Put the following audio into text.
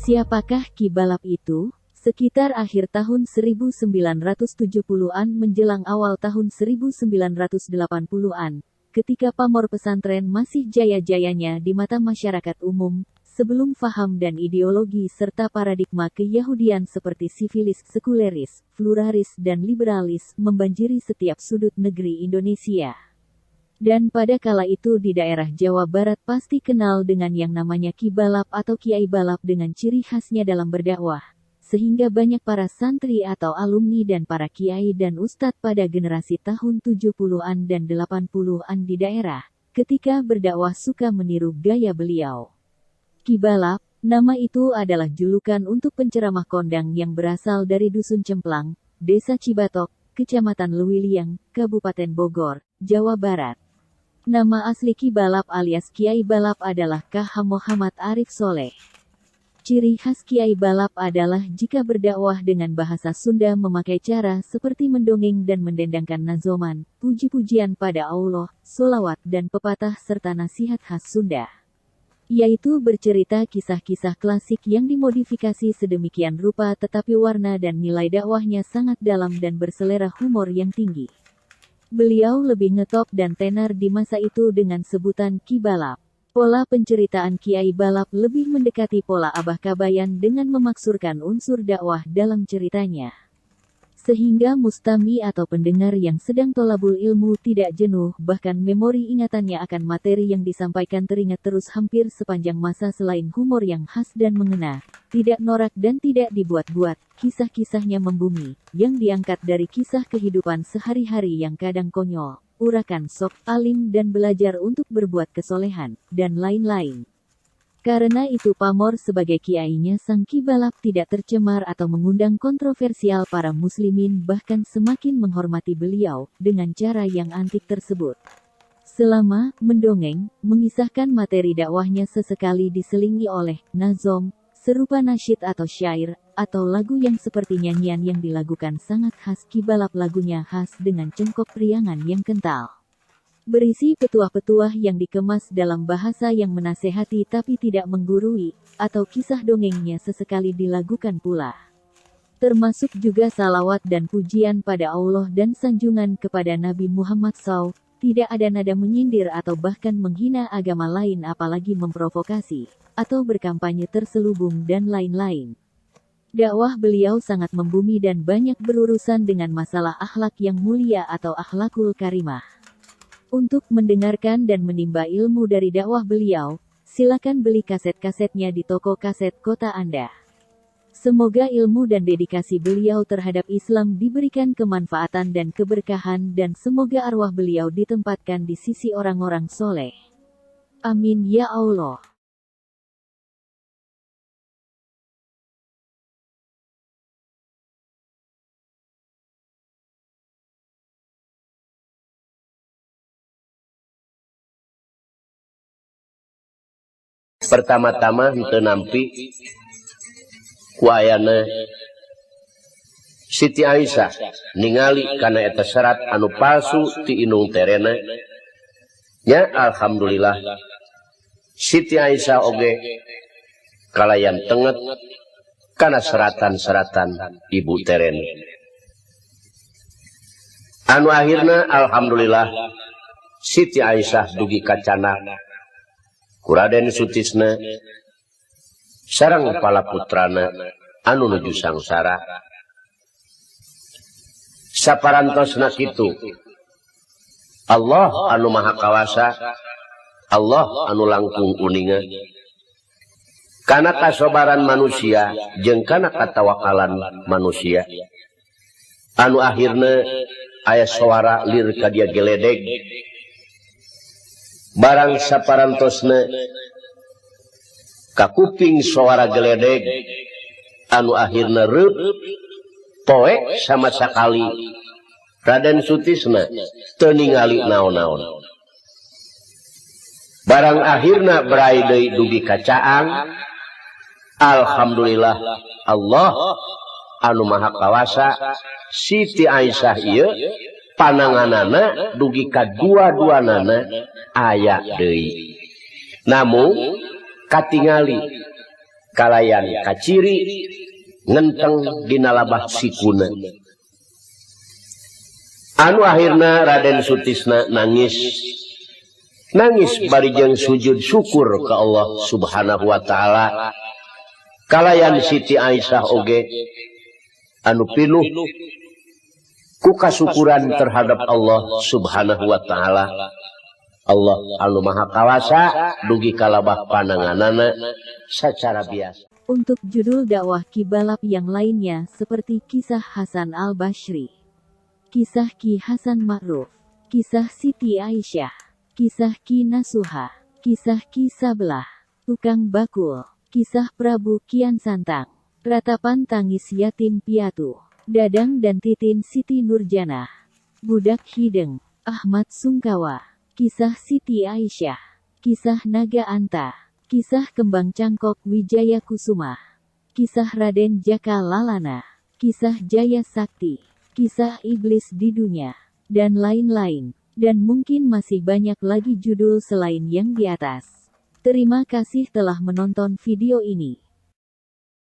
Siapakah Ki Balap itu? Sekitar akhir tahun 1970-an menjelang awal tahun 1980-an, ketika pamor pesantren masih jaya-jayanya di mata masyarakat umum, sebelum faham dan ideologi serta paradigma keyahudian seperti sivilis, sekuleris, pluralis dan liberalis membanjiri setiap sudut negeri Indonesia. Dan pada kala itu di daerah Jawa Barat pasti kenal dengan yang namanya Ki Balap atau Kiai Balap dengan ciri khasnya dalam berdakwah. Sehingga banyak para santri atau alumni dan para kiai dan ustadz pada generasi tahun 70-an dan 80-an di daerah, ketika berdakwah suka meniru gaya beliau. Ki Balap, nama itu adalah julukan untuk penceramah kondang yang berasal dari Dusun Cemplang, Desa Cibatok, Kecamatan Lewiliang, Kabupaten Bogor, Jawa Barat. Nama asli Ki Balap alias Kiai Balap adalah K.H. Muhammad Arif Soleh. Ciri khas Kiai Balap adalah jika berdakwah dengan bahasa Sunda memakai cara seperti mendongeng dan mendendangkan nazoman, puji-pujian pada Allah, solawat dan pepatah serta nasihat khas Sunda. Yaitu bercerita kisah-kisah klasik yang dimodifikasi sedemikian rupa tetapi warna dan nilai dakwahnya sangat dalam dan berselera humor yang tinggi. Beliau lebih ngetop dan tenar di masa itu dengan sebutan Ki Balap. Pola penceritaan Kiai Balap lebih mendekati pola Abah Kabayan dengan memaksurkan unsur dakwah dalam ceritanya. Sehingga mustami atau pendengar yang sedang tolabul ilmu tidak jenuh, bahkan memori ingatannya akan materi yang disampaikan teringat terus hampir sepanjang masa selain humor yang khas dan mengena, tidak norak dan tidak dibuat-buat, kisah-kisahnya membumi, yang diangkat dari kisah kehidupan sehari-hari yang kadang konyol, urakan sok, alim dan belajar untuk berbuat kesolehan, dan lain-lain. Karena itu pamor sebagai kiainya sang Ki Balap tidak tercemar atau mengundang kontroversial para muslimin bahkan semakin menghormati beliau dengan cara yang antik tersebut. Selama mendongeng, mengisahkan materi dakwahnya sesekali diselingi oleh nazom, serupa nasyid atau syair, atau lagu yang seperti nyanyian yang dilakukan sangat khas Ki Balap. Lagunya khas dengan cengkok riangan yang kental. Berisi petuah-petuah yang dikemas dalam bahasa yang menasehati tapi tidak menggurui, atau kisah dongengnya sesekali dilakukan pula. Termasuk juga salawat dan pujian pada Allah dan sanjungan kepada Nabi Muhammad SAW, tidak ada nada menyindir atau bahkan menghina agama lain apalagi memprovokasi, atau berkampanye terselubung dan lain-lain. Dakwah beliau sangat membumi dan banyak berurusan dengan masalah akhlak yang mulia atau akhlakul karimah. Untuk mendengarkan dan menimba ilmu dari dakwah beliau, silakan beli kaset-kasetnya di toko kaset kota Anda. Semoga ilmu dan dedikasi beliau terhadap Islam diberikan kemanfaatan dan keberkahan dan semoga arwah beliau ditempatkan di sisi orang-orang soleh. Amin ya Allah. Pertama-tama henteu nampi ku ayana Siti Aisyah ningali kana eta serat anu palsu ti indung terena nya. Alhamdulillah Siti Aisyah oge kalayan tenget kana seratan-seratan ibu teren anu akhirna alhamdulillah Siti Aisyah dugi kacana Raden Sutisna sareng palaputrana anu nuju sangsara. Saparantosna kitu Allah anu maha kawasa, Allah anu langkung uninga kana kasobaran manusia jeung kana katawakalan manusia anu akhirna aya suara lir ka dia geledeg. Barang saparantosna kakuping suara geledeg anu akhirna reup poek sama sakali Raden Sutisna teu ningali naon-naon. Barang akhirna berai deui dugi kacaang, alhamdulillah Allah anu maha kawasa Siti Aisyah ieu pananganana dugi ka dua-duanana aya deui. Namun katingali kalayan kaciri ngenteng dina labah sikuna. Anu akhirna Raden Sutisna nangis barijeng sujud syukur ke Allah Subhanahu wa taala. Kalayan Siti Aisyah oge anu pinuh ku kasukuran terhadap Allah Subhanahu wa taala. Allah anu maha kawasa dugi kalabah pananganana secara biasa. Untuk judul dakwah Kibalap yang lainnya seperti kisah Hasan Al-Basri, kisah Ki Hasan Ma'ruf, kisah Siti Aisyah, kisah Ki Nasuha, kisah Ki Sablah, tukang bakul, kisah Prabu Kian Santang, ratapan tangis yatim piatu, Dadang dan Titin Siti Nurjanah, budak hideng, Ahmad Sungkawa, kisah Siti Aisyah, kisah Naga Anta, kisah Kembang Cangkok Wijaya Kusuma, kisah Raden Jaka Lalana, kisah Jaya Sakti, kisah Iblis di Dunia, dan lain-lain. Dan mungkin masih banyak lagi judul selain yang di atas. Terima kasih telah menonton video ini.